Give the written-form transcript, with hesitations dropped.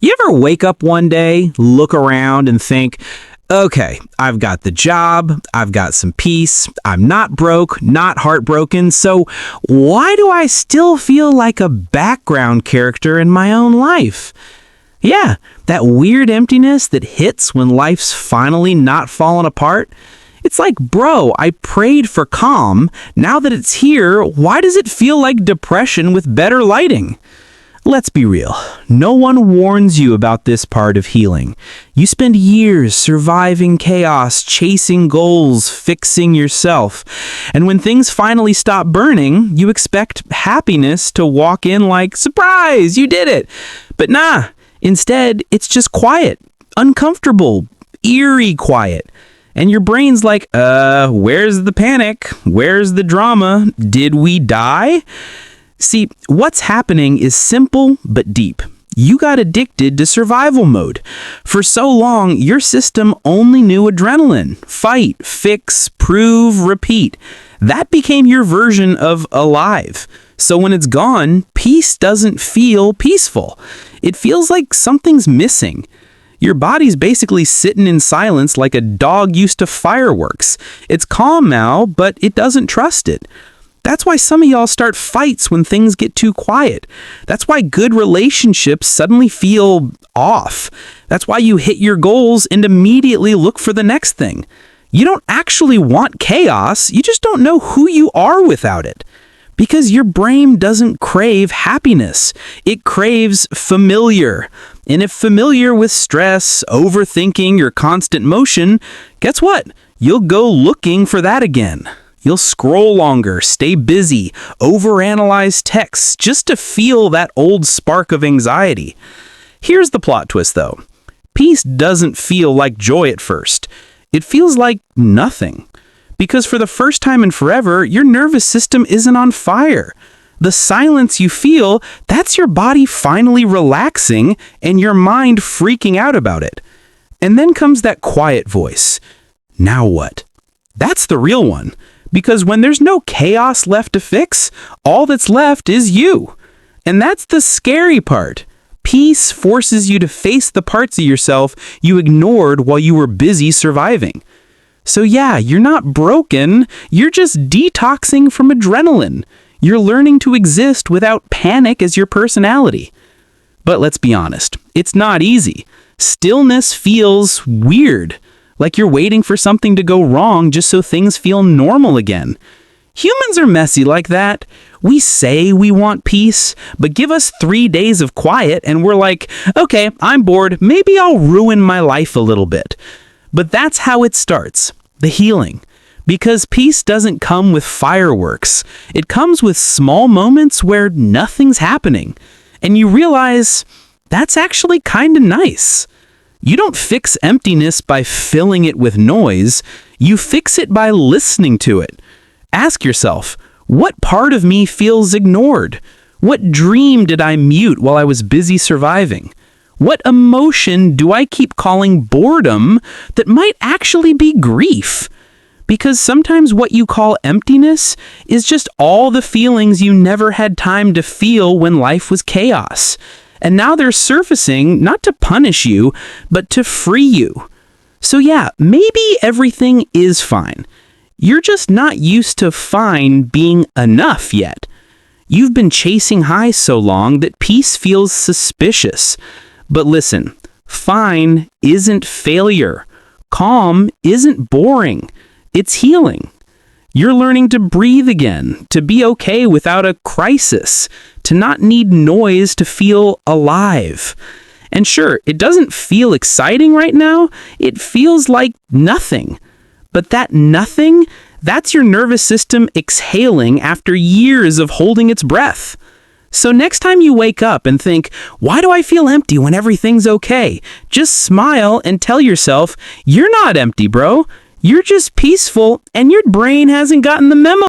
You ever wake up one day, look around, and think, okay, I've got the job, I've got some peace, I'm not broke, not heartbroken, so why do I still feel like a background character in my own life? Yeah, that weird emptiness that hits when life's finally not fallen apart. It's like, bro, I prayed for calm. Now that it's here, why does it feel like depression with better lighting? Let's be real. No one warns you about this part of healing. You spend years surviving chaos, chasing goals, fixing yourself. And when things finally stop burning, you expect happiness to walk in like, surprise, you did it. But nah, instead, it's just quiet, uncomfortable, eerie quiet. And your brain's like, where's the panic? Where's the drama? Did we die? See, what's happening is simple but deep. You got addicted to survival mode. For so long, your system only knew adrenaline. Fight, fix, prove, repeat. That became your version of alive. So when it's gone, peace doesn't feel peaceful. It feels like something's missing. Your body's basically sitting in silence like a dog used to fireworks. It's calm now, but it doesn't trust it. That's why some of y'all start fights when things get too quiet. That's why good relationships suddenly feel off. That's why you hit your goals and immediately look for the next thing. You don't actually want chaos, you just don't know who you are without it. Because your brain doesn't crave happiness. It craves familiar. And if familiar with stress, overthinking, or constant motion, guess what? You'll go looking for that again. You'll scroll longer, stay busy, overanalyze texts just to feel that old spark of anxiety. Here's the plot twist, though. Peace doesn't feel like joy at first. It feels like nothing. Because for the first time in forever, your nervous system isn't on fire. The silence you feel, that's your body finally relaxing and your mind freaking out about it. And then comes that quiet voice. Now what? That's the real one. Because when there's no chaos left to fix, all that's left is you. And that's the scary part. Peace forces you to face the parts of yourself you ignored while you were busy surviving. So yeah, you're not broken, you're just detoxing from adrenaline. You're learning to exist without panic as your personality. But let's be honest, it's not easy. Stillness feels weird. Like you're waiting for something to go wrong just so things feel normal again. Humans are messy like that. We say we want peace, but give us 3 days of quiet and we're like, okay, I'm bored, maybe I'll ruin my life a little bit. But that's how it starts, the healing. Because peace doesn't come with fireworks. It comes with small moments where nothing's happening. And you realize that's actually kind of nice. You don't fix emptiness by filling it with noise. You fix it by listening to it. Ask yourself, what part of me feels ignored? What dream did I mute while I was busy surviving? What emotion do I keep calling boredom that might actually be grief? Because sometimes what you call emptiness is just all the feelings you never had time to feel when life was chaos. And now they're surfacing not to punish you, but to free you. So yeah, maybe everything is fine. You're just not used to fine being enough yet. You've been chasing highs so long that peace feels suspicious. But listen, fine isn't failure. Calm isn't boring. It's healing. You're learning to breathe again, to be okay without a crisis, to not need noise to feel alive. And sure, it doesn't feel exciting right now. It feels like nothing. But that nothing, that's your nervous system exhaling after years of holding its breath. So next time you wake up and think, why do I feel empty when everything's okay? Just smile and tell yourself, you're not empty, bro. You're just peaceful and your brain hasn't gotten the memo.